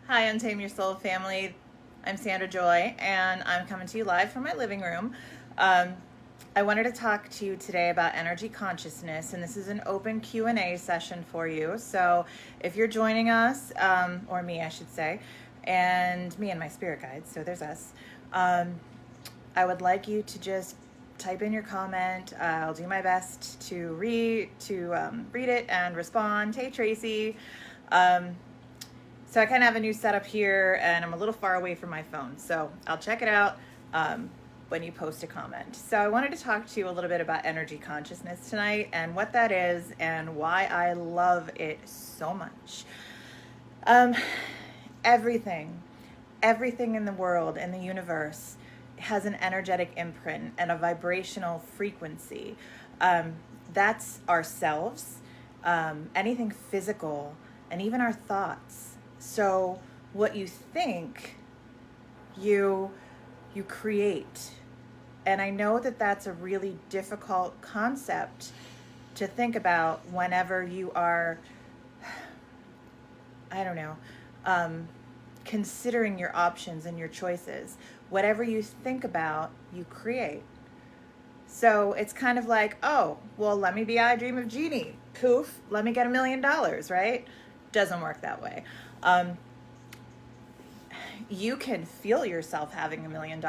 Hi, Untame Your Soul family. I'm Sandra Joy, and I'm coming to you live from my living room. Um, I wanted to talk to you today about energy consciousness, and this is an open Q&A session for you. So if you're joining us, or me, I should say, and me and my spirit guides, so there's us, I would like you to just type in your comment. I'll do my best to read it and respond. Hey, Tracy. So I kind of have a new setup here, and I'm a little far away from my phone. So I'll check it out when you post a comment. So I wanted to talk to you a little bit about energy consciousness tonight and what that is and why I love it so much. Everything in the world and the universe has an energetic imprint and a vibrational frequency. That's ourselves, anything physical, and even our thoughts. So what you think, you create. And I know that that's a really difficult concept to think about whenever you are, I don't know, considering your options and your choices. Whatever you think about, you create. So it's kind of like, oh, well, let me be I Dream of Jeannie. Poof, let me get $1 million, right? Doesn't work that way. You can feel yourself having $1 million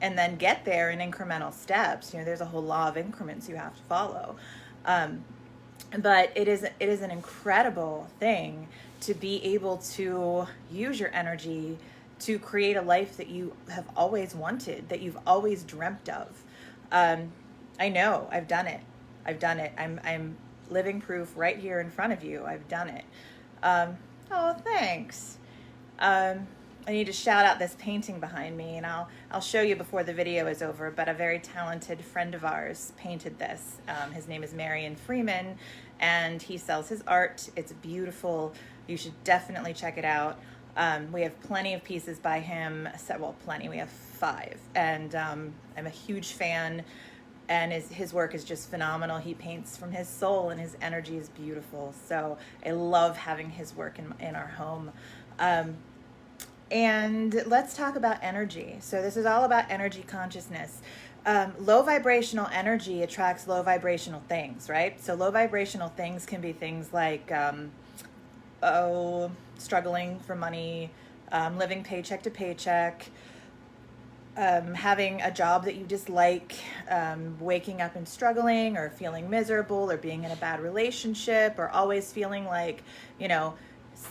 and then get there in incremental steps. You know, there's a whole law of increments you have to follow. But it is an incredible thing to be able to use your energy to create a life that you have always wanted, that you've always dreamt of. I know, I've done it. I'm living proof right here in front of you. I've done it. Oh, thanks. I need to shout out this painting behind me, and I'll show you before the video is over, but a very talented friend of ours painted this. His name is Marion Freeman, and he sells his art. It's beautiful. You should definitely check it out. We have plenty of pieces by him. Well, plenty. We have 5, and I'm a huge fan, and his work is just phenomenal. He paints from his soul, and his energy is beautiful. So I love having his work in our home. And let's talk about energy. So this is all about energy consciousness. Low vibrational energy attracts low vibrational things, right? So low vibrational things can be things like, struggling for money, living paycheck to paycheck, having a job that you dislike, waking up and struggling or feeling miserable or being in a bad relationship or always feeling like,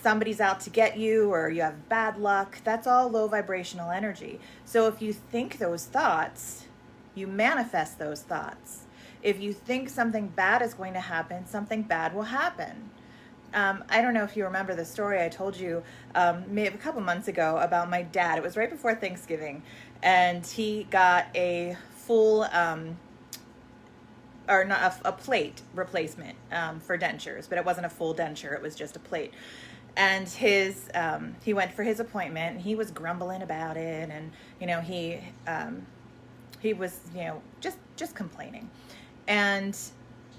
somebody's out to get you or you have bad luck. That's all low vibrational energy. So if you think those thoughts, you manifest those thoughts. If you think something bad is going to happen, something bad will happen. I don't know if you remember the story I told you maybe a couple months ago about my dad. It was right before Thanksgiving, and he got a full or not a plate replacement for dentures, but it wasn't a full denture. It was just a plate. And he went for his appointment, and he was grumbling about it, and he was just complaining. And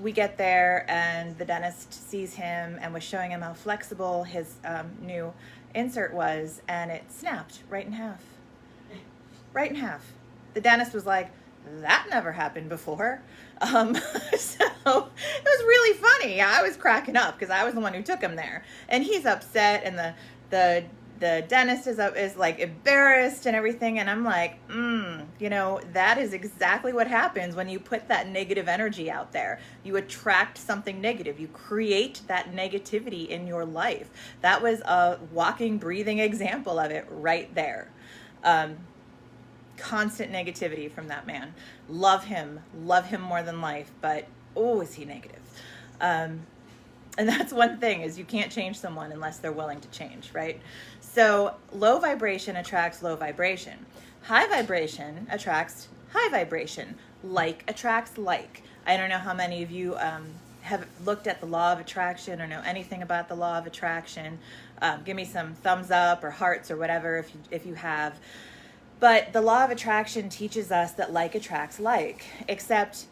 we get there, and the dentist sees him and was showing him how flexible his new insert was, and it snapped right in half. Right in half. The dentist was like, that never happened before. So it was really funny. I was cracking up because I was the one who took him there, and he's upset, and the dentist is like embarrassed and everything, and I'm like, that is exactly what happens when you put that negative energy out there. You attract something negative. You create that negativity in your life. That was a walking, breathing example of it right there. Constant negativity from that man. Love him more than life, but is he negative? And that's one thing, is you can't change someone unless they're willing to change, right? So low vibration attracts low vibration. High vibration attracts high vibration. Like attracts like. I don't know how many of you have looked at the law of attraction or know anything about the law of attraction. Give me some thumbs up or hearts or whatever if you have. But the law of attraction teaches us that like attracts like, except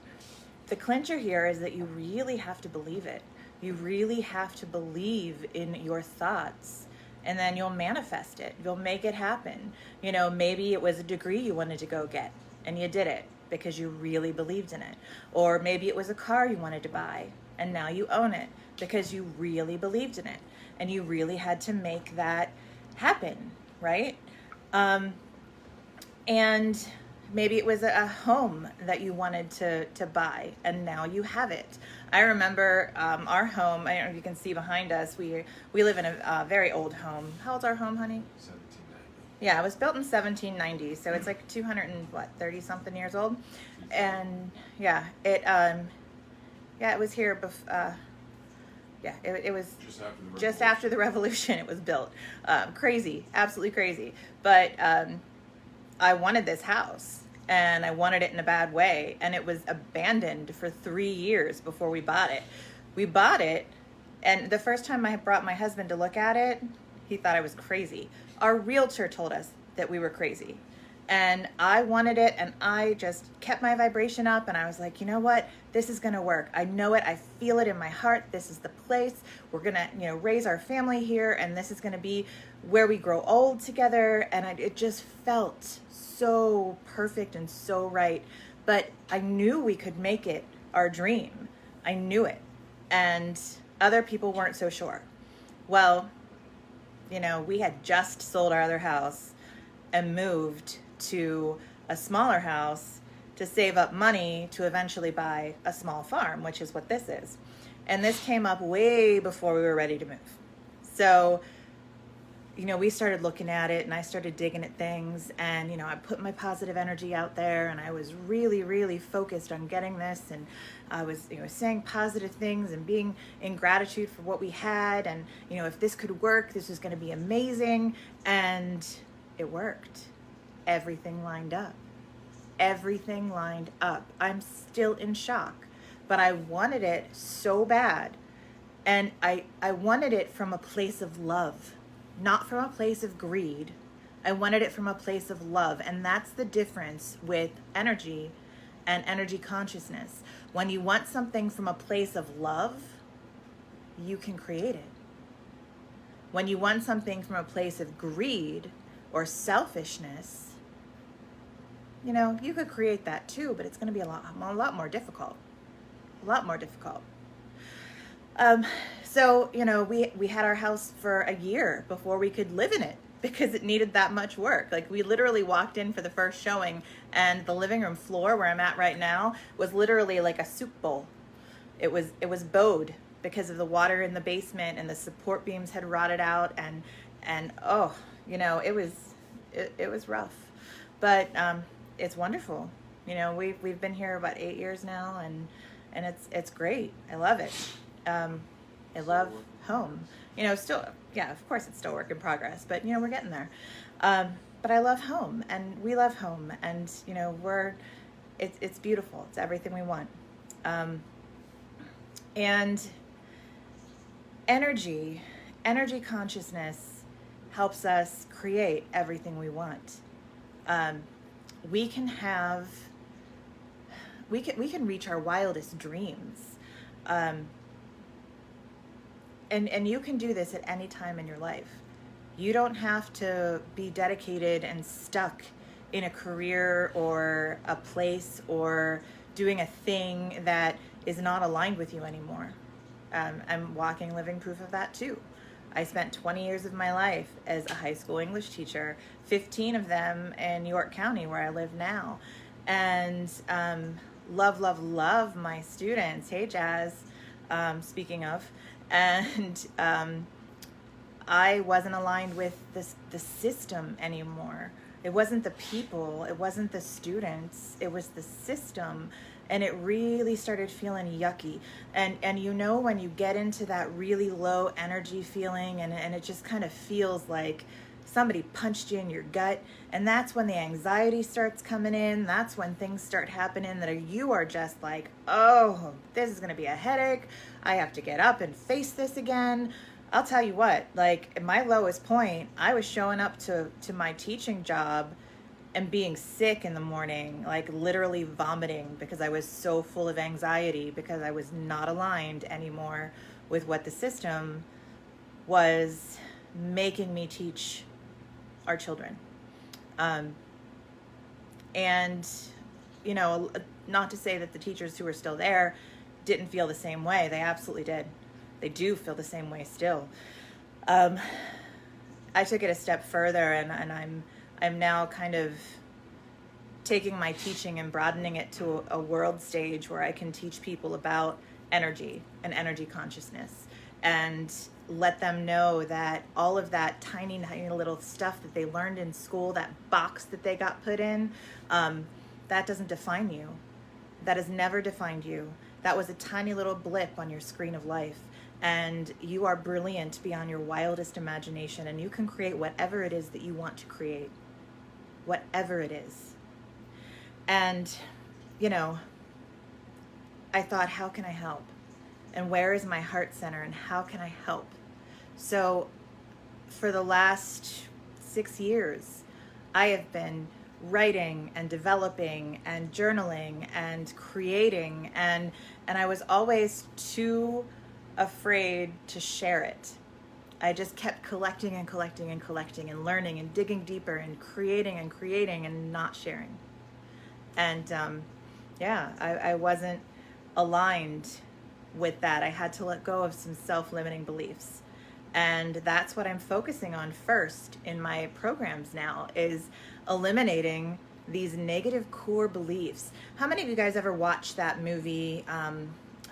the clincher here is that you really have to believe it. You really have to believe in your thoughts. and then you'll manifest it. You'll make it happen. You know, maybe it was a degree you wanted to go get and you did it because you really believed in it. Or maybe it was a car you wanted to buy and now you own it because you really believed in it and you really had to make that happen, right? And maybe it was a home that you wanted to buy and now you have it. I remember our home, I don't know if you can see behind us, we live in a very old home. How old's our home, honey? 1790. Yeah, it was built in 1790, so it's like 230 something years old. And yeah, it was here it was just after the revolution it was built. Crazy, absolutely crazy. But I wanted this house and I wanted it in a bad way, and it was abandoned for 3 years before we bought it. We bought it, and the first time I brought my husband to look at it, he thought I was crazy. Our realtor told us that we were crazy. And I wanted it, and I just kept my vibration up, and I was like, you know what? This is going to work. I know it. I feel it in my heart. This is the place. We're going to, raise our family here, and this is going to be where we grow old together. And it just felt so perfect and so right. But I knew we could make it our dream. I knew it. And other people weren't so sure. Well, we had just sold our other house and moved to a smaller house to save up money to eventually buy a small farm, which is what this is. And this came up way before we were ready to move. So, we started looking at it and I started digging at things, and, I put my positive energy out there, and I was really, really focused on getting this, and I was, saying positive things and being in gratitude for what we had. And, if this could work, this was going to be amazing. And it worked. Everything lined up. Everything lined up. I'm still in shock, but I wanted it so bad. And I wanted it from a place of love, not from a place of greed. I wanted it from a place of love. And that's the difference with energy and energy consciousness. When you want something from a place of love, you can create it. When you want something from a place of greed or selfishness, you could create that too, but it's going to be a lot more difficult. A lot more difficult. So, we had our house for a year before we could live in it because it needed that much work. Like, we literally walked in for the first showing, and the living room floor where I'm at right now was literally like a soup bowl. It was bowed because of the water in the basement, and the support beams had rotted out, and it was rough. But it's wonderful. We've been here about 8 years now, and it's great. I love it. I love home. Still, yeah, of course it's still work in progress, but we're getting there. But I love home, and we love home, and it's beautiful. It's everything we want. And energy consciousness helps us create everything we want. We can reach our wildest dreams. And you can do this at any time in your life. You don't have to be dedicated and stuck in a career or a place or doing a thing that is not aligned with you anymore. I'm walking living proof of that too. I spent 20 years of my life as a high school English teacher, 15 of them in York County where I live now. And love my students. Hey, Jazz, speaking of. And I wasn't aligned with the system anymore. It wasn't the people, it wasn't the students, it was the system. And it really started feeling yucky. And when you get into that really low energy feeling, and it just kind of feels like somebody punched you in your gut, and that's when the anxiety starts coming in. That's when things start happening that you are just like, oh, this is going to be a headache. I have to get up and face this again. I'll tell you what, like at my lowest point, I was showing up to my teaching job and being sick in the morning, like literally vomiting because I was so full of anxiety because I was not aligned anymore with what the system was making me teach our children. And, you know, not to say that the teachers who are still there didn't feel the same way. They absolutely did. They do feel the same way still. I took it a step further, and I'm now kind of taking my teaching and broadening it to a world stage where I can teach people about energy and energy consciousness, and let them know that all of that tiny little stuff that they learned in school, that box that they got put in, that doesn't define you. That has never defined you. That was a tiny little blip on your screen of life. And you are brilliant beyond your wildest imagination, and you can create whatever it is that you want to create. Whatever it is. And, you know, I thought, how can I help? And where is my heart center, and how can I help? So for the last 6 years, I have been writing and developing and journaling and creating, and I was always too afraid to share it. I just kept collecting and collecting and collecting and learning and digging deeper and creating and not sharing. And I wasn't aligned with that. I had to let go of some self-limiting beliefs. And that's what I'm focusing on first in my programs now, is eliminating these negative core beliefs. How many of you guys ever watched that movie?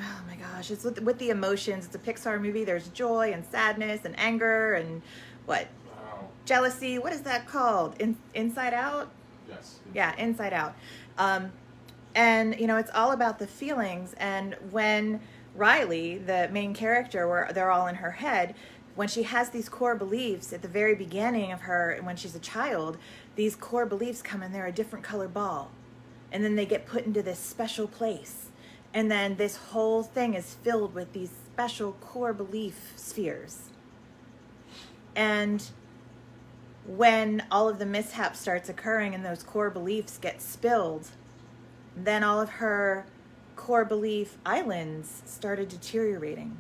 Oh my gosh, it's with the emotions. It's a Pixar movie. There's joy and sadness and anger and what? Wow. Jealousy. What is that called? Inside Out? Yes. Yeah, Inside Out. And, you know, it's all about the feelings. And when Riley, the main character, where they're all in her head, when she has these core beliefs at the very beginning of her, when she's a child, these core beliefs come and they're a different color ball. And then they get put into this special place. And then this whole thing is filled with these special core belief spheres. And when all of the mishap starts occurring and those core beliefs get spilled, then all of her core belief islands started deteriorating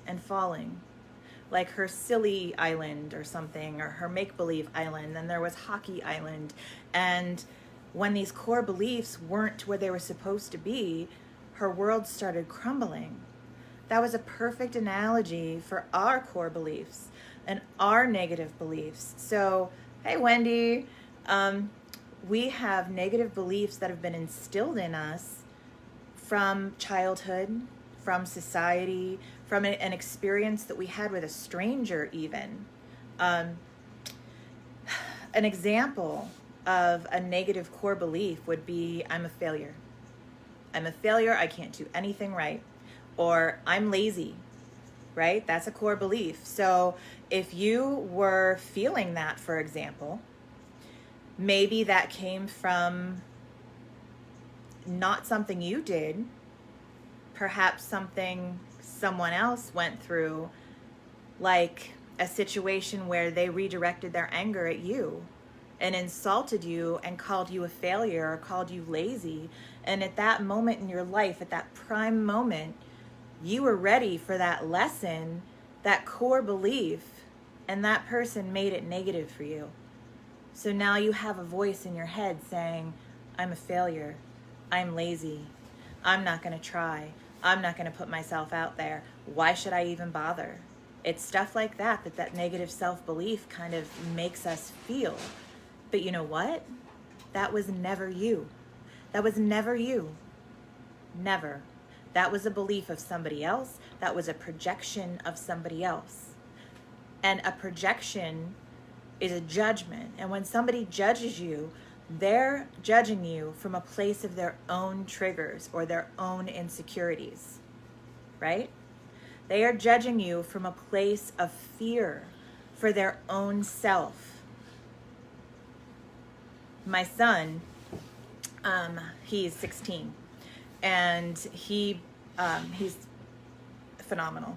and falling. Like her silly island or something, or her make-believe island. Then there was Hockey Island. And when these core beliefs weren't where they were supposed to be, her world started crumbling. That was a perfect analogy for our core beliefs and our negative beliefs. So, hey, Wendy, we have negative beliefs that have been instilled in us from childhood, from society, from an experience that we had with a stranger even. An example of a negative core belief would be, I'm a failure. I'm a failure, I can't do anything right. Or I'm lazy, right? That's a core belief. So if you were feeling that, for example, maybe that came from not something you did, perhaps something someone else went through, like a situation where they redirected their anger at you and insulted you and called you a failure or called you lazy. And at that moment in your life, at that prime moment, you were ready for that lesson, that core belief, and that person made it negative for you. So now you have a voice in your head saying, I'm a failure, I'm lazy, I'm not going to try, I'm not going to put myself out there, why should I even bother? It's stuff like that negative self-belief kind of makes us feel. But you know what? That was never you. That was never you. Never. That was a belief of somebody else. That was a projection of somebody else. And a projection is a judgment. And when somebody judges you, they're judging you from a place of their own triggers or their own insecurities, right? They are judging you from a place of fear for their own self. My son, he's 16, and he's phenomenal.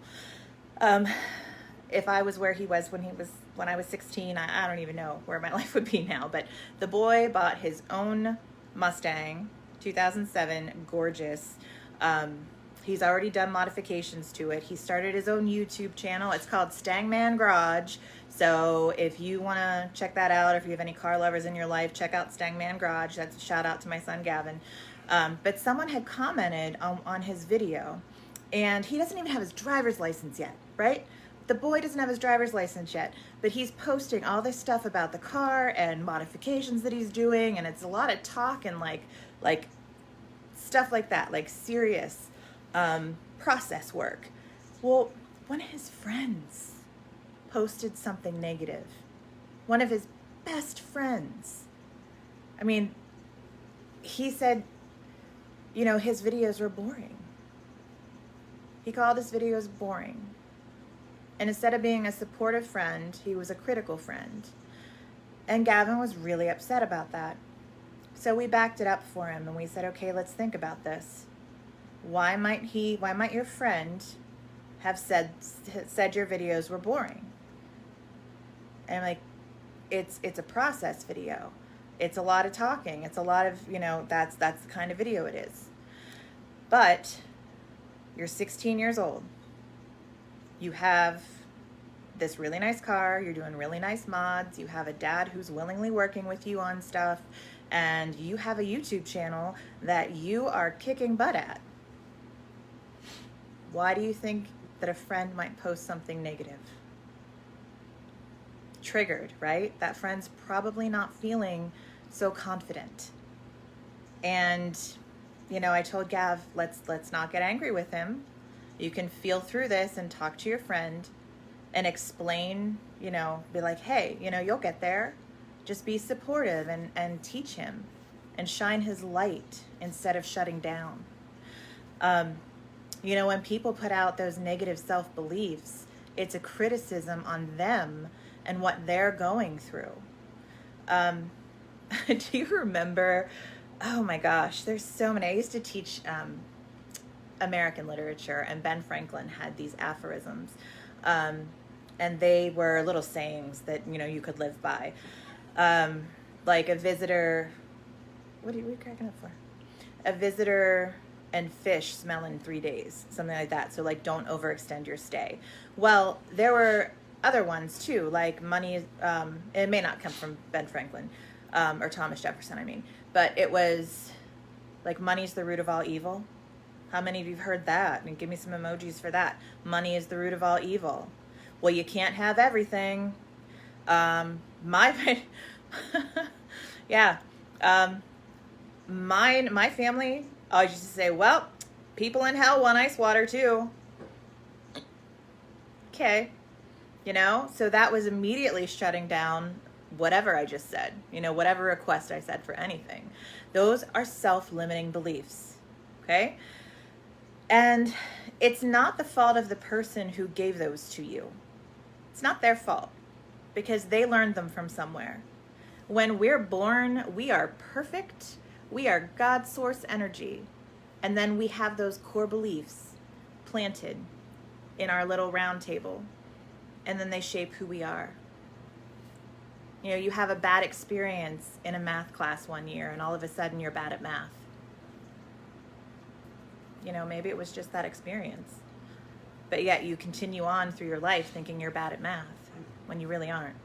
If I was where he was when I was 16, I don't even know where my life would be now. But the boy bought his own Mustang, 2007, gorgeous. He's already done modifications to it. He started his own YouTube channel. It's called Stangman Garage. So if you want to check that out, or if you have any car lovers in your life, check out Stangman Garage. That's a shout out to my son Gavin. But someone had commented on his video, and he doesn't even have his driver's license yet, right? The boy doesn't have his driver's license yet, but he's posting all this stuff about the car and modifications that he's doing, and it's a lot of talk and like stuff like that, like serious process work. Well, one of his friends posted something negative. One of his best friends. I mean, he said, you know, his videos were boring. He called his videos boring. And instead of being a supportive friend, he was a critical friend. And Gavin was really upset about that. So we backed it up for him and we said, okay, let's think about this. Why might your friend have said your videos were boring? And I'm like, it's a process video. It's a lot of talking. It's a lot of, you know, that's the kind of video it is. But you're 16 years old. You have this really nice car. You're doing really nice mods. You have a dad who's willingly working with you on stuff. And you have a YouTube channel that you are kicking butt at. Why do you think that a friend might post something negative? Triggered, right? That friend's probably not feeling so confident. And, you know, I told Gav, let's not get angry with him. You can feel through this and talk to your friend and explain, you know, be like, hey, you know, you'll get there. Just be supportive and teach him and shine his light instead of shutting down. You know, when people put out those negative self-beliefs, it's a criticism on them and what they're going through. Do you remember, oh my gosh, there's so many. I used to teach American literature, and Ben Franklin had these aphorisms. And they were little sayings that, you know, you could live by. Like a visitor, what are you cracking up for? A visitor and fish smell in 3 days, something like that. So like, don't overextend your stay. Well, there were other ones too, like money, it may not come from Ben Franklin, or Thomas Jefferson, I mean, but it was like, money's the root of all evil. How many of you have heard that? And give me some emojis for that. Money is the root of all evil. Well, you can't have everything. Yeah. My family always used to say, well, people in hell want ice water too. Okay. You know, so that was immediately shutting down whatever I just said, you know, whatever request I said for anything. Those are self-limiting beliefs. Okay. And it's not the fault of the person who gave those to you. It's not their fault, because they learned them from somewhere. When we're born, we are perfect. We are God's source energy. And then we have those core beliefs planted in our little round table. And then they shape who we are. You know, you have a bad experience in a math class one year, and all of a sudden you're bad at math. You know, maybe it was just that experience. But yet you continue on through your life thinking you're bad at math when you really aren't.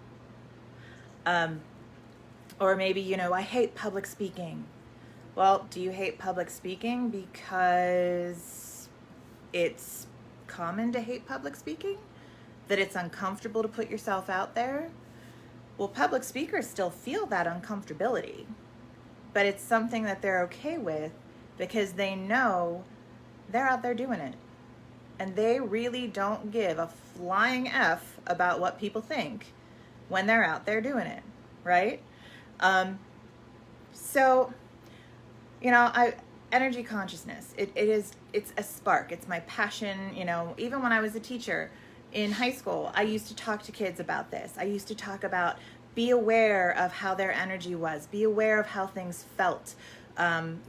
Or maybe, you know, I hate public speaking. Well, do you hate public speaking because it's common to hate public speaking? That it's uncomfortable to put yourself out there? Well, public speakers still feel that uncomfortability, but it's something that they're okay with because they know they're out there doing it. And they really don't give a flying F about what people think when they're out there doing it, right? So, you know, energy consciousness, it's a spark. It's my passion. You know, even when I was a teacher in high school, I used to talk to kids about this. I used to talk about, be aware of how their energy was, be aware of how things felt.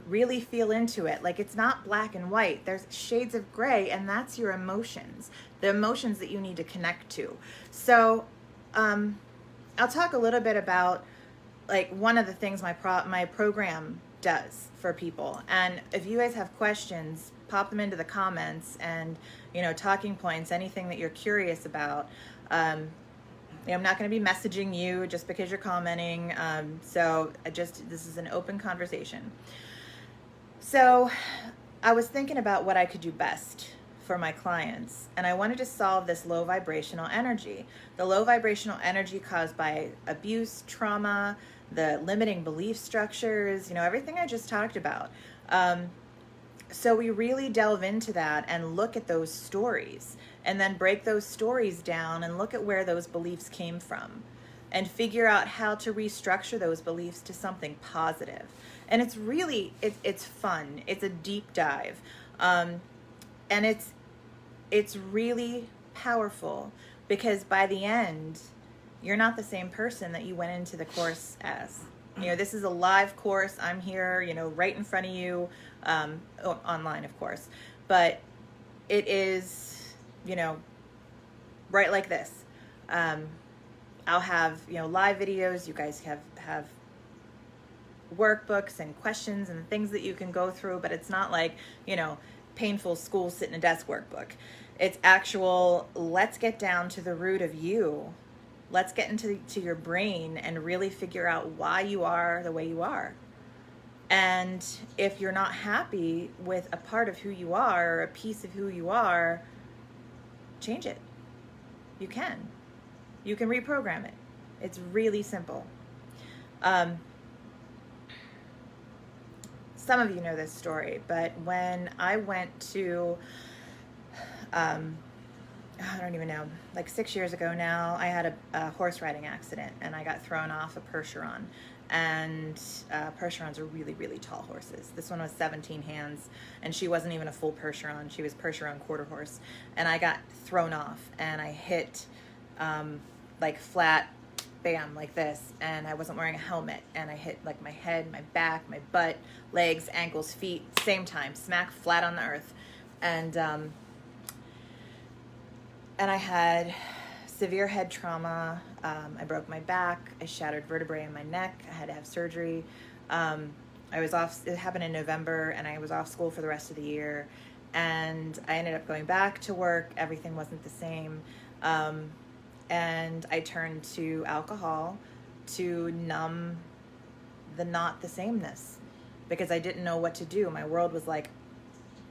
Really feel into it. Like, it's not black and white. There's shades of gray, and that's your emotions, the emotions that you need to connect to. So I'll talk a little bit about, like, one of the things my program does for people. And if you guys have questions, pop them into the comments, and, talking points, anything that you're curious about. I'm not going to be messaging you just because you're commenting. This is an open conversation. So I was thinking about what I could do best for my clients, and I wanted to solve this low vibrational energy. The low vibrational energy caused by abuse, trauma, the limiting belief structures, everything I just talked about. So we really delve into that and look at those stories, and then break those stories down and look at where those beliefs came from, and figure out how to restructure those beliefs to something positive. And it's really, it's fun. It's a deep dive. And it's really powerful, because by the end, you're not the same person that you went into the course as. This is a live course. I'm here, right in front of you, online, of course. But it is, right like this. I'll have, live videos. You guys have workbooks and questions and things that you can go through, but it's not like, painful school sit in a desk workbook. It's actual, let's get down to the root of you. Let's get into your brain and really figure out why you are the way you are. And if you're not happy with a part of who you are, or a piece of who you are, change it. You can reprogram it. It's really simple. Some of you know this story, but when I went to, I don't even know, like 6 years ago now, I had a horse riding accident, and I got thrown off a Percheron. And Percherons are really, really tall horses. This one was 17 hands, and she wasn't even a full Percheron. She was Percheron quarter horse. And I got thrown off, and I hit like flat, bam, like this, and I wasn't wearing a helmet, and I hit like my head, my back, my butt, legs, ankles, feet, same time, smack flat on the earth. And I had severe head trauma. I broke my back. I shattered vertebrae in my neck. I had to have surgery. I was off. It happened in November, and I was off school for the rest of the year. And I ended up going back to work. Everything wasn't the same. And I turned to alcohol to numb the not the sameness, because I didn't know what to do. My world was like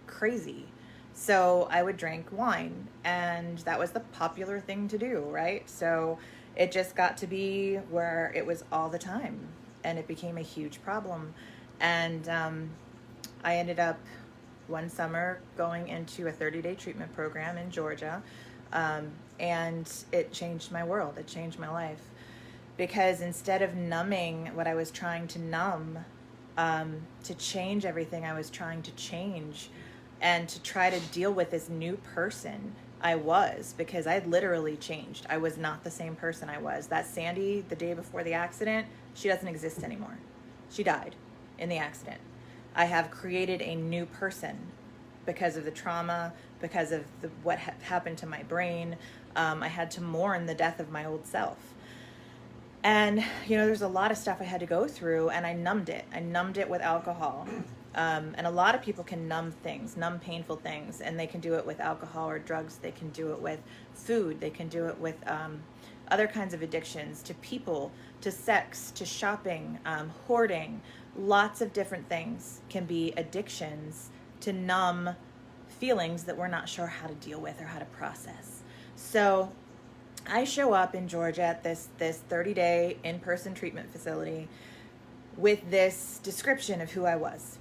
crazy. So I would drink wine, and that was the popular thing to do, right? So it just got to be where it was all the time, and it became a huge problem. And I ended up one summer going into a 30-day treatment program in Georgia, and it changed my world. It changed my life, because instead of numbing what I was trying to numb, to change everything I was trying to change, and to try to deal with this new person I was, because I'd literally changed. I was not the same person I was. That Sandy, the day before the accident, she doesn't exist anymore. She died in the accident. I have created a new person because of the trauma, because of what happened to my brain. I had to mourn the death of my old self. And, there's a lot of stuff I had to go through, and I numbed it. I numbed it with alcohol. And a lot of people can numb things, numb painful things, and they can do it with alcohol or drugs. They can do it with food. They can do it with other kinds of addictions, to people, to sex, to shopping, hoarding. Lots of different things can be addictions to numb feelings that we're not sure how to deal with or how to process. So I show up in Georgia at this 30-day in-person treatment facility with this description of who I was.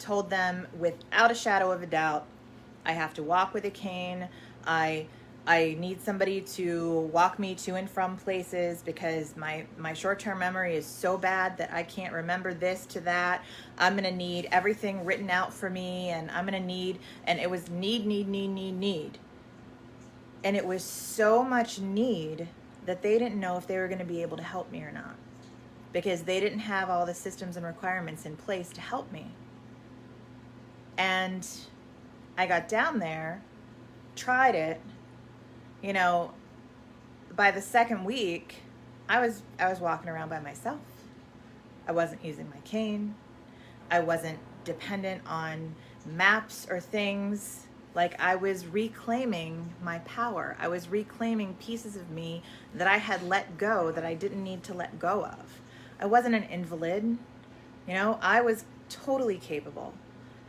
Told them without a shadow of a doubt, I have to walk with a cane. I need somebody to walk me to and from places, because my short-term memory is so bad that I can't remember this to that. I'm going to need everything written out for me, and I'm going to need, and it was need. And it was so much need that they didn't know if they were going to be able to help me or not, because they didn't have all the systems and requirements in place to help me. And I got down there, tried it. By the second week, I was walking around by myself. I wasn't using my cane. I wasn't dependent on maps or things. Like, I was reclaiming my power. I was reclaiming pieces of me that I had let go, that I didn't need to let go of. I wasn't an invalid. I was totally capable.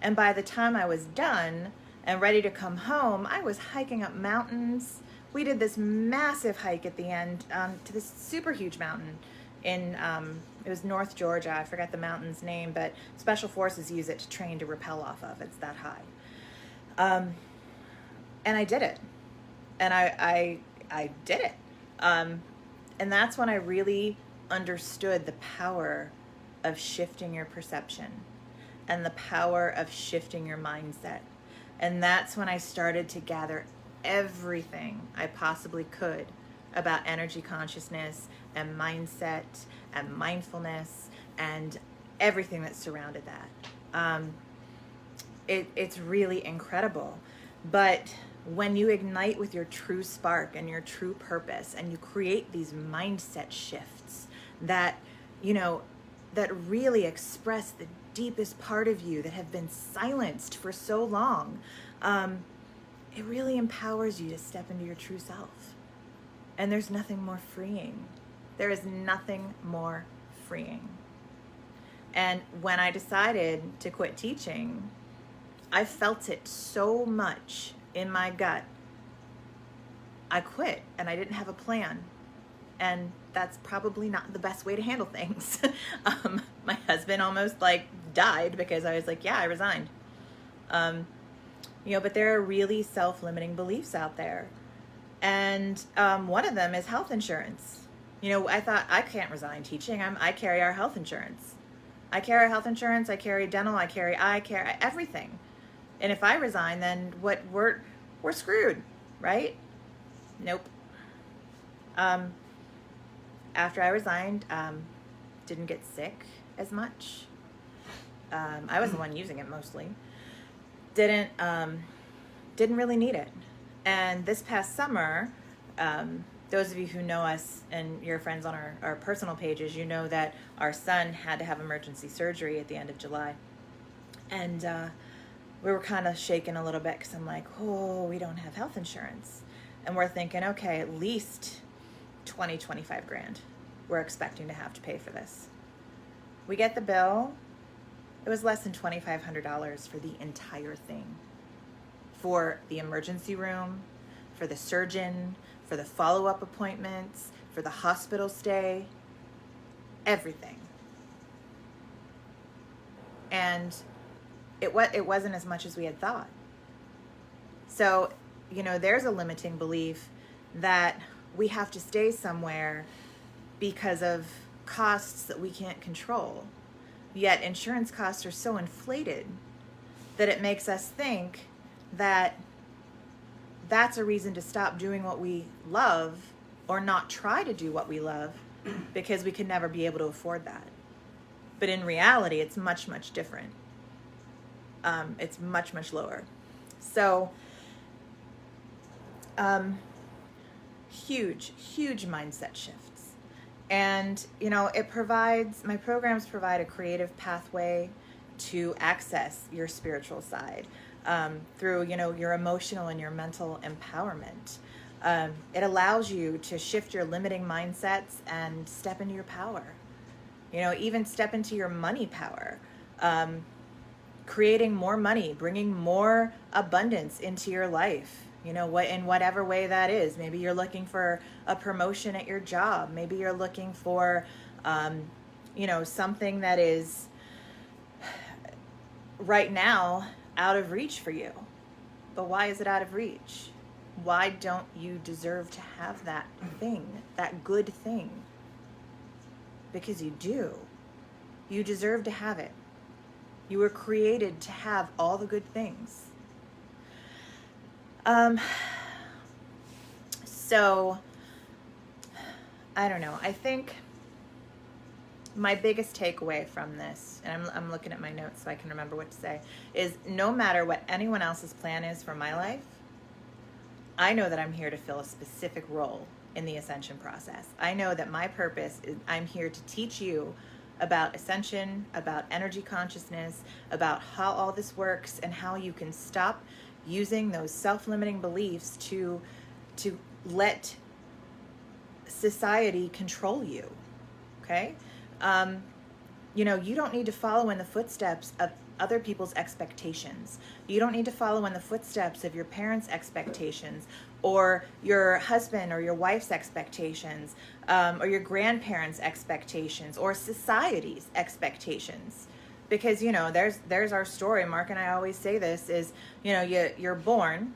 And by the time I was done and ready to come home, I was hiking up mountains. We did this massive hike at the end to this super huge mountain in, it was North Georgia. I forgot the mountain's name, but Special Forces use it to train to rappel off of. It's that high. And I did it. And I did it. And that's when I really understood the power of shifting your perception and the power of shifting your mindset. And that's when I started to gather everything I possibly could about energy consciousness and mindset and mindfulness and everything that surrounded that. It's really incredible. But when you ignite with your true spark and your true purpose, and you create these mindset shifts that, that really express the deepest part of you that have been silenced for so long, it really empowers you to step into your true self. And there's nothing more freeing. There is nothing more freeing. And when I decided to quit teaching, I felt it so much in my gut. I quit, and I didn't have a plan. And that's probably not the best way to handle things. My husband almost died because I was like, yeah, I resigned. But there are really self-limiting beliefs out there. And one of them is health insurance. I thought, I can't resign teaching. I carry our health insurance. I carry health insurance, I carry dental, I carry eye care, everything. And if I resign, then we're screwed, right? Nope. After I resigned, didn't get sick as much. I was the one using it mostly. Didn't really need it. And this past summer, those of you who know us and your friends on our personal pages, you know that our son had to have emergency surgery at the end of July. And we were kind of shaken a little bit because I'm like, oh, we don't have health insurance. And we're thinking, okay, at least 25 grand we're expecting to have to pay for this. We get the bill. It was less than $2,500 for the entire thing. For the emergency room, for the surgeon, for the follow-up appointments, for the hospital stay, everything. And it wasn't as much as we had thought. So, there's a limiting belief that we have to stay somewhere because of costs that we can't control. Yet insurance costs are so inflated that it makes us think that that's a reason to stop doing what we love or not try to do what we love because we could never be able to afford that. But in reality, it's much, much different. It's much, much lower. So, huge mindset shifts. And, my programs provide a creative pathway to access your spiritual side through, your emotional and your mental empowerment. It allows you to shift your limiting mindsets and step into your power. Even step into your money power. Creating more money, bringing more abundance into your life. In whatever way that is. Maybe you're looking for a promotion at your job. Maybe you're looking for, something that is right now out of reach for you. But why is it out of reach? Why don't you deserve to have that thing, that good thing? Because you do. You deserve to have it. You were created to have all the good things. So, I don't know. I think my biggest takeaway from this, and I'm looking at my notes so I can remember what to say, is no matter what anyone else's plan is for my life, I know that I'm here to fill a specific role in the ascension process. I know that my purpose is I'm here to teach you about ascension, about energy consciousness, about how all this works, and how you can stop using those self-limiting beliefs to let society control you. Okay? You don't need to follow in the footsteps of other people's expectations. You don't need to follow in the footsteps of your parents' expectations, or your husband or your wife's expectations, or your grandparents' expectations, or society's expectations. Because, there's our story. Mark and I always say this is, you're born,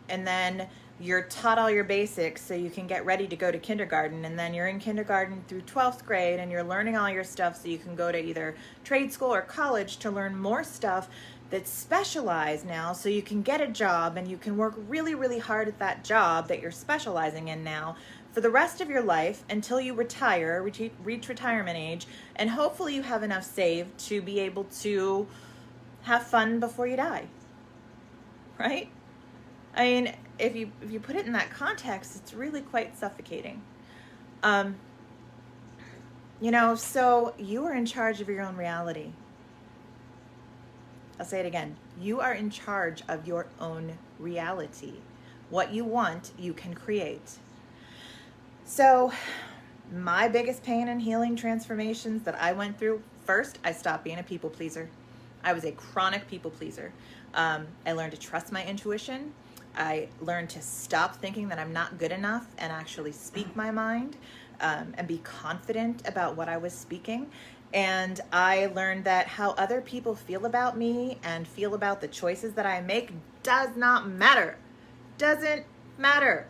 and then you're taught all your basics so you can get ready to go to kindergarten, and then you're in kindergarten through 12th grade, and you're learning all your stuff so you can go to either trade school or college to learn more stuff that's specialized now, so you can get a job and you can work really, really hard at that job that you're specializing in now for the rest of your life until you retire, reach retirement age, and hopefully you have enough saved to be able to have fun before you die. Right? I mean, if you put it in that context, it's really quite suffocating. So you are in charge of your own reality. I'll say it again. You are in charge of your own reality. What you want, you can create. So my biggest pain and healing transformations that I went through, first, I stopped being a people pleaser. I was a chronic people pleaser. I learned to trust my intuition. I learned to stop thinking that I'm not good enough and actually speak my mind, and be confident about what I was speaking. And I learned that how other people feel about me and feel about the choices that I make does not matter. Doesn't matter.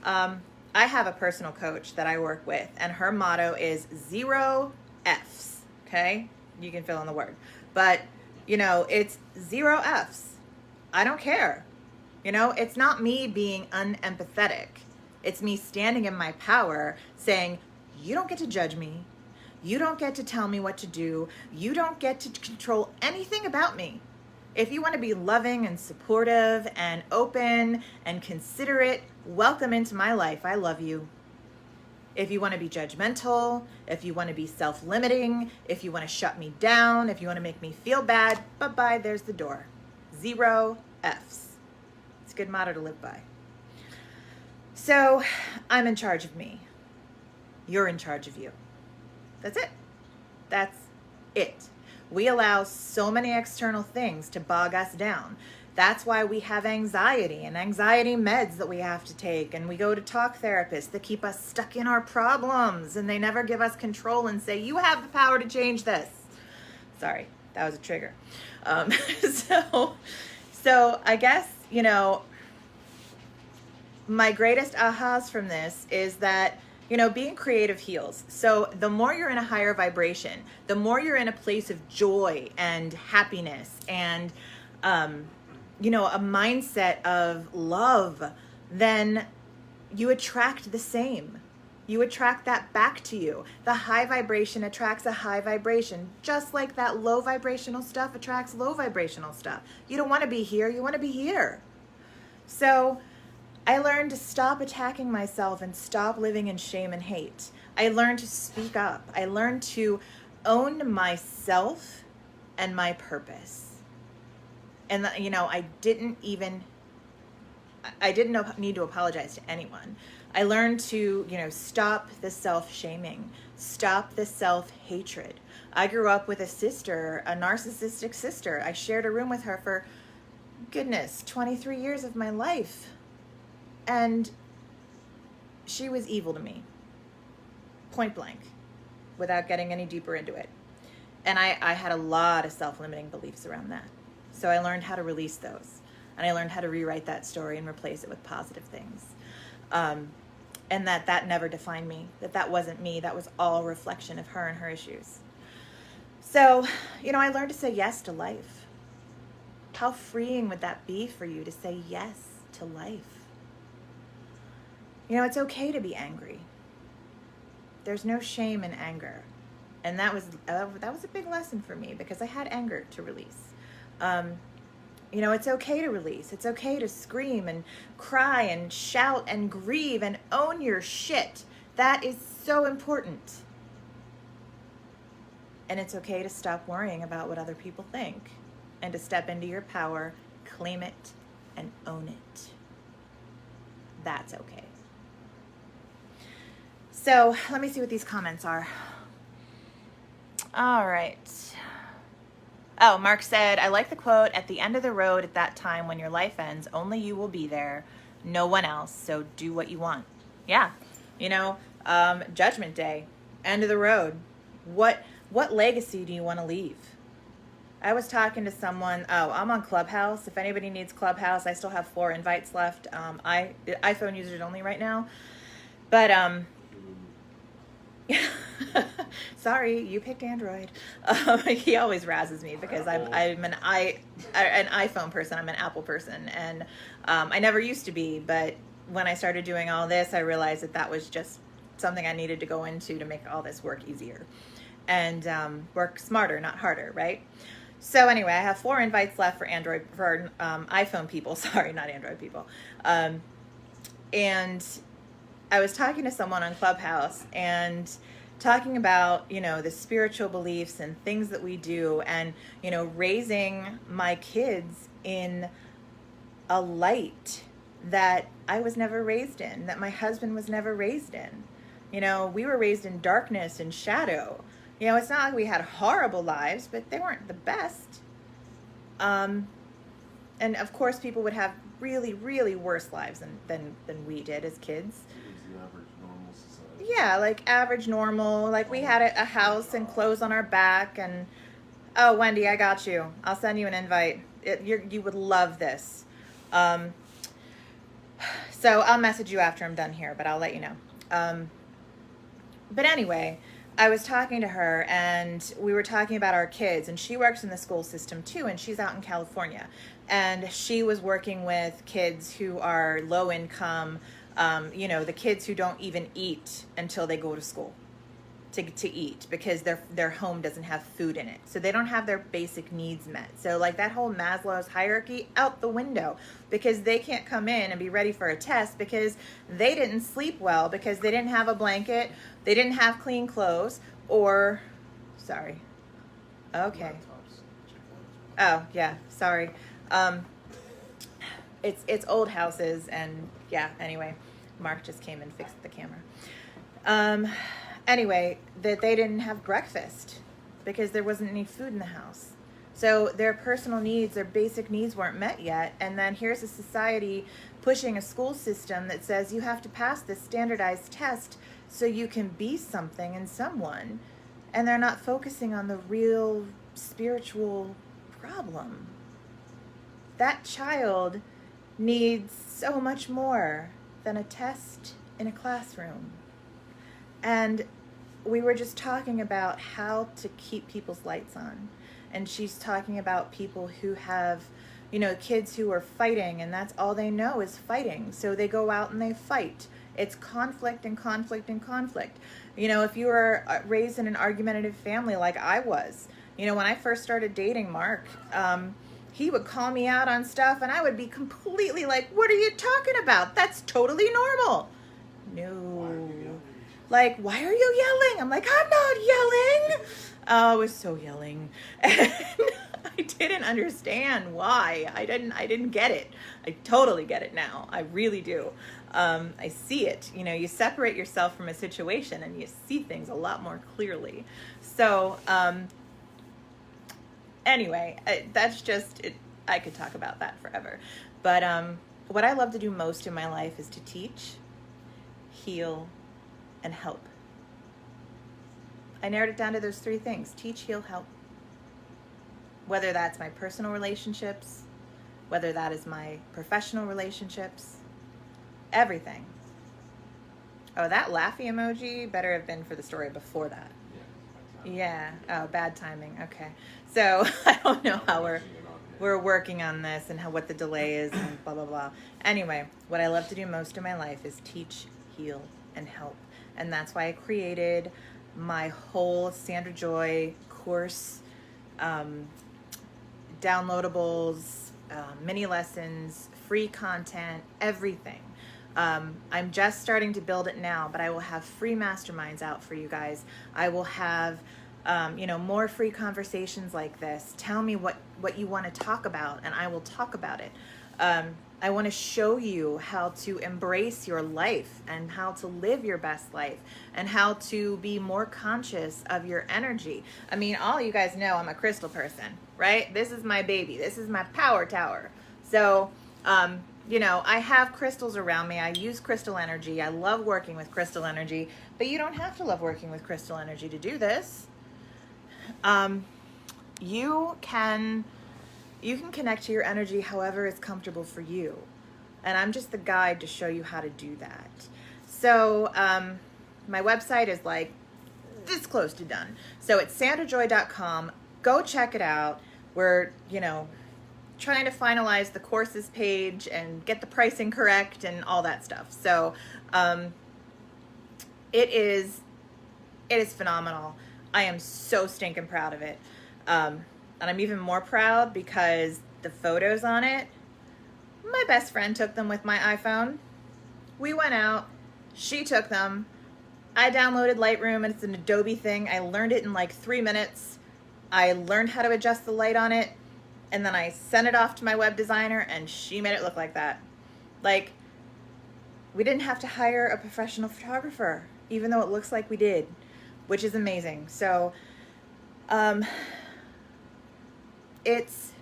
I have a personal coach that I work with, and her motto is 0 Fs. Okay? You can fill in the word. But, it's 0 Fs. I don't care. It's not me being unempathetic. It's me standing in my power saying, you don't get to judge me. You don't get to tell me what to do. You don't get to control anything about me. If you want to be loving and supportive and open and considerate, welcome into my life. I love you. If you want to be judgmental, if you want to be self-limiting, if you want to shut me down, if you want to make me feel bad, bye-bye, there's the door. 0 Fs. It's a good motto to live by. So I'm in charge of me. You're in charge of you. That's it. That's it. We allow so many external things to bog us down. That's why we have anxiety and anxiety meds that we have to take. And we go to talk therapists that keep us stuck in our problems. And they never give us control and say, you have the power to change this. Sorry, that was a trigger. So I guess, my greatest ahas from this is that, being creative heals. So the more you're in a higher vibration, the more you're in a place of joy and happiness and, a mindset of love, then you attract the same. You attract that back to you. The high vibration attracts a high vibration, just like that low vibrational stuff attracts low vibrational stuff. You don't want to be here, you want to be here. So I learned to stop attacking myself and stop living in shame and hate. I learned to speak up. I learned to own myself and my purpose. And, I didn't need to apologize to anyone. I learned to, stop the self-shaming, stop the self-hatred. I grew up with a sister, a narcissistic sister. I shared a room with her for, 23 years of my life. And she was evil to me, point blank, without getting any deeper into it. And I had a lot of self-limiting beliefs around that. So I learned how to release those. And I learned how to rewrite that story and replace it with positive things. And that never defined me, that wasn't me. That was all a reflection of her and her issues. So, I learned to say yes to life. How freeing would that be for you to say yes to life? It's okay to be angry. There's no shame in anger. And that was a big lesson for me because I had anger to release. It's okay to release. It's okay to scream and cry and shout and grieve and own your shit. That is so important. And it's okay to stop worrying about what other people think and to step into your power, claim it, and own it. That's okay. So let me see what these comments are. All right. Oh, Mark said, I like the quote, at the end of the road at that time when your life ends, only you will be there, no one else. So do what you want. Yeah. Judgment Day, end of the road. What legacy do you want to leave? I was talking to someone. Oh, I'm on Clubhouse. If anybody needs Clubhouse, I still have 4 invites left. iPhone users only right now. But sorry, you picked Android. He always razzes me because I'm an iPhone person. I'm an Apple person, and I never used to be. But when I started doing all this, I realized that was just something I needed to go into to make all this work easier and work smarter, not harder, right? So anyway, I have 4 invites left for iPhone people. Sorry, not Android people. And I was talking to someone on Clubhouse and talking about, the spiritual beliefs and things that we do and, raising my kids in a light that I was never raised in, that my husband was never raised in. We were raised in darkness and shadow. It's not like we had horrible lives, but they weren't the best. And of course, people would have really, really worse lives than we did as kids. The average normal society. Yeah, like average normal. Like we had a house and clothes on our back. And oh, Wendy, I got you. I'll send you an invite. You would love this. So I'll message you after I'm done here, but I'll let you know. But anyway, I was talking to her and we were talking about our kids, and she works in the school system too, and she's out in California, and she was working with kids who are low income, the kids who don't even eat until they go to school to eat because their home doesn't have food in it. So they don't have their basic needs met. So like that whole Maslow's hierarchy out the window because they can't come in and be ready for a test because they didn't sleep well, because they didn't have a blanket, they didn't have clean clothes, or sorry. Okay. Oh, yeah, sorry. It's old houses, and yeah, anyway, Mark just came and fixed the camera. Anyway, that they didn't have breakfast because there wasn't any food in the house. So their personal needs, their basic needs weren't met yet. And then here's a society pushing a school system that says you have to pass this standardized test so you can be something and someone. And they're not focusing on the real spiritual problem. That child needs so much more than a test in a classroom. And we were just talking about how to keep people's lights on. And she's talking about people who have, kids who are fighting, and that's all they know is fighting. So they go out and they fight. It's conflict and conflict and conflict. If you were raised in an argumentative family like I was, when I first started dating Mark, he would call me out on stuff and I would be completely like, what are you talking about? That's totally normal. No. Like, why are you yelling? I'm like, I'm not yelling. I was so yelling. And I didn't understand why. I didn't get it. I totally get it now. I really do. I see it. You separate yourself from a situation and you see things a lot more clearly. So, anyway, that's just it. I could talk about that forever. But what I love to do most in my life is to teach, heal, and help. I narrowed it down to those 3 things: teach, heal, help. Whether that's my personal relationships, whether that is my professional relationships, everything. Oh, that laughy emoji better have been for the story before that. Yeah. Oh, bad timing. Okay. So I don't know how we're working on this and what the delay is and blah, blah, blah. Anyway, what I love to do most in my life is teach, heal, and help. And that's why I created my whole Sandra Joy course, downloadables, mini lessons, free content, everything. I'm just starting to build it now, but I will have free masterminds out for you guys. I will have more free conversations like this. Tell me what you want to talk about, and I will talk about it. I want to show you how to embrace your life and how to live your best life and how to be more conscious of your energy. I mean, all you guys know I'm a crystal person, right? This is my baby. This is my power tower. So, I have crystals around me. I use crystal energy. I love working with crystal energy, but you don't have to love working with crystal energy to do this. You can connect to your energy however is comfortable for you. And I'm just the guide to show you how to do that. So my website is like this close to done. So it's sandrajoy.com. Go check it out. We're, trying to finalize the courses page and get the pricing correct and all that stuff. So it is phenomenal. I am so stinking proud of it. And I'm even more proud because the photos on it, my best friend took them with my iPhone. We went out, she took them. I downloaded Lightroom, and it's an Adobe thing. I learned it in like 3 minutes. I learned how to adjust the light on it, and then I sent it off to my web designer, and she made it look like that. Like, we didn't have to hire a professional photographer, even though it looks like we did, which is amazing. So, it's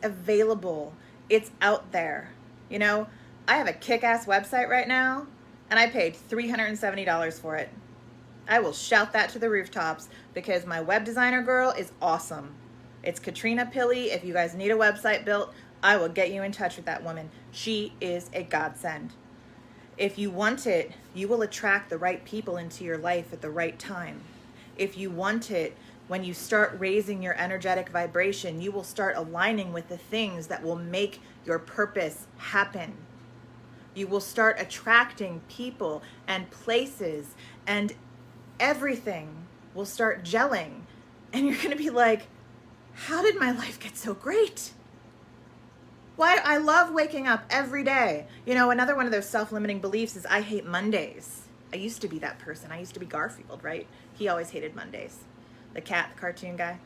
available. It's out there. I have a kick-ass website right now, and I paid $370 for it. I will shout that to the rooftops because my web designer girl is awesome. It's Katrina Pilley. If you guys need a website built, I will get you in touch with that woman. She is a godsend. If you want it, you will attract the right people into your life at the right time. If you want it, when you start raising your energetic vibration, you will start aligning with the things that will make your purpose happen. You will start attracting people and places, and everything will start gelling. And you're going to be like, how did my life get so great? Why? I love waking up every day. Another one of those self-limiting beliefs is I hate Mondays. I used to be that person. I used to be Garfield, right? He always hated Mondays. The cat, the cartoon guy.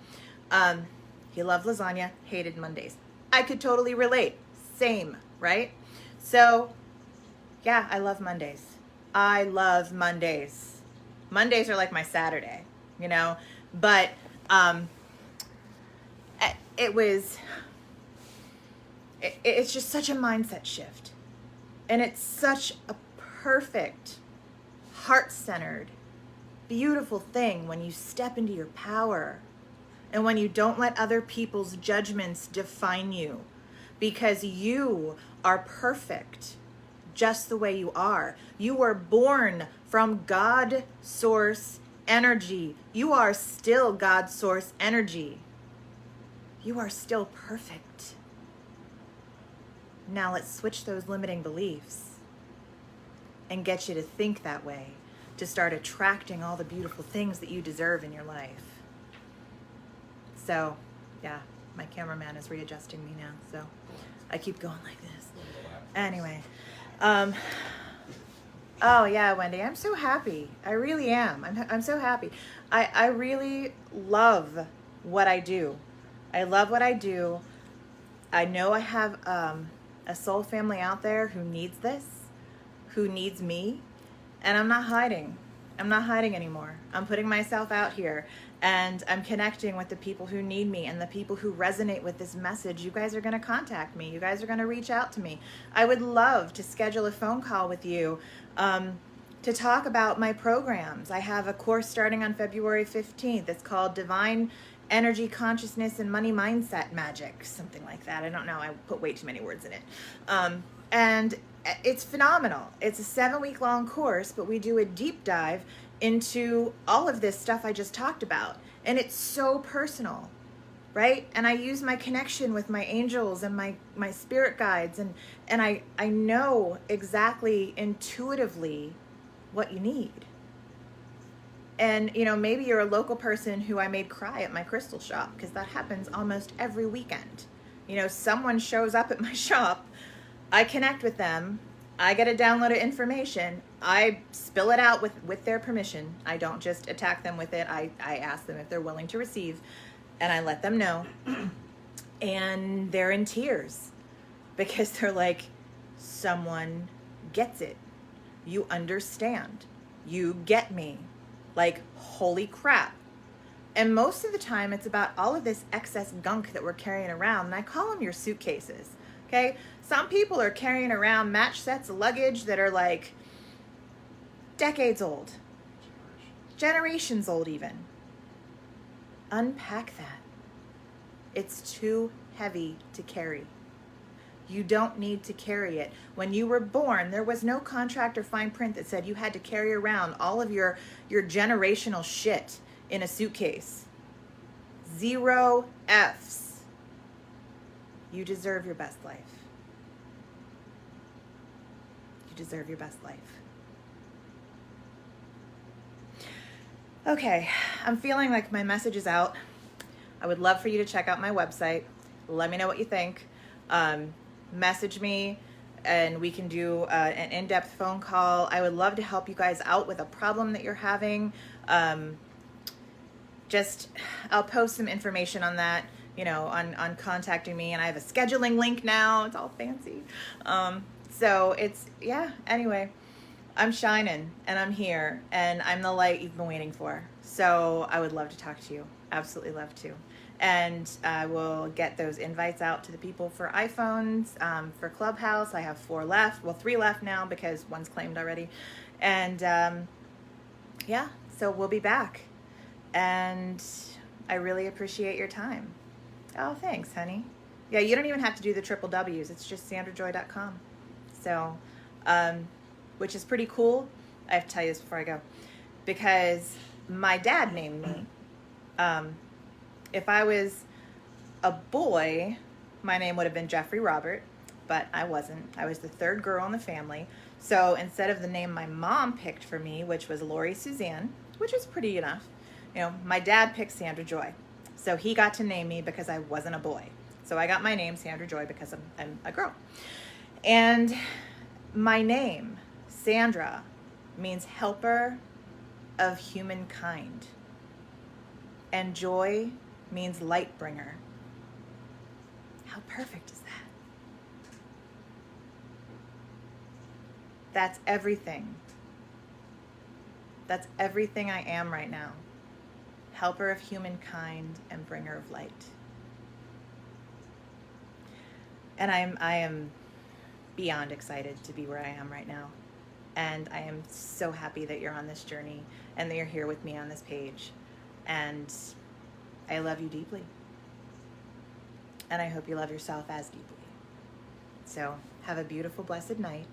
He loved lasagna, hated Mondays. I could totally relate. Same, right? So, yeah, I love Mondays. I love Mondays. Mondays are like my Saturday, But it's just such a mindset shift. And it's such a perfect, heart-centered, beautiful thing when you step into your power and when you don't let other people's judgments define you, because you are perfect just the way you are. You were born from God source energy. You are still God source energy. You are still perfect. Now let's switch those limiting beliefs and get you to think that way, to start attracting all the beautiful things that you deserve in your life. So, yeah, my cameraman is readjusting me now, so I keep going like this. Anyway, oh yeah, Wendy, I'm so happy. I really am. I'm so happy. I really love what I do. I love what I do. I know I have a soul family out there who needs this, who needs me, and I'm not hiding. I'm not hiding anymore. I'm putting myself out here, and I'm connecting with the people who need me and the people who resonate with this message. You guys are going to contact me. You guys are going to reach out to me. I would love to schedule a phone call with you to talk about my programs. I have a course starting on February 15th. It's called Divine Energy, Consciousness, and Money Mindset Magic, something like that. I don't know. I put way too many words in it. And it's phenomenal. It's a 7-week long course, but we do a deep dive into all of this stuff I just talked about. And it's so personal, right? And I use my connection with my angels and my spirit guides, and I know exactly intuitively what you need. And, maybe you're a local person who I made cry at my crystal shop, because that happens almost every weekend. Someone shows up at my shop, I connect with them, I get a download of information. I spill it out with their permission. I don't just attack them with it. I ask them if they're willing to receive, and I let them know. And they're in tears because they're like, someone gets it. You understand. You get me. Like, holy crap. And most of the time, it's about all of this excess gunk that we're carrying around. And I call them your suitcases. Okay? Some people are carrying around match sets of luggage that are like decades old, generations old even. Unpack that. It's too heavy to carry. You don't need to carry it. When you were born, there was no contract or fine print that said you had to carry around all of your generational shit in a suitcase. 0 Fs. You deserve your best life. You deserve your best life. Okay, I'm feeling like my message is out. I would love for you to check out my website. Let me know what you think. Message me and we can do an in-depth phone call. I would love to help you guys out with a problem that you're having. I'll post some information on that, on contacting me, and I have a scheduling link now. It's all fancy. So anyway, I'm shining and I'm here and I'm the light you've been waiting for. So I would love to talk to you. Absolutely love to. And I will get those invites out to the people for iPhones, for Clubhouse. I have 4 left. Well, 3 left now because one's claimed already. And so we'll be back. And I really appreciate your time. Oh, thanks, honey. Yeah, you don't even have to do the triple W's. It's just sandrajoy.com. So, which is pretty cool. I have to tell you this before I go. Because my dad named me. If I was a boy, my name would have been Jeffrey Robert, but I wasn't. I was the 3rd girl in the family. So instead of the name my mom picked for me, which was Lori Suzanne, which was pretty enough, my dad picked Sandra Joy. So he got to name me because I wasn't a boy. So I got my name, Sandra Joy, because I'm a girl. And my name, Sandra, means helper of humankind. And joy means light bringer. How perfect is that? That's everything. That's everything I am right now. Helper of humankind and bringer of light. And I am beyond excited to be where I am right now. And I am so happy that you're on this journey and that you're here with me on this page. And I love you deeply. And I hope you love yourself as deeply. So have a beautiful, blessed night.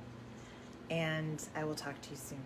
And I will talk to you soon.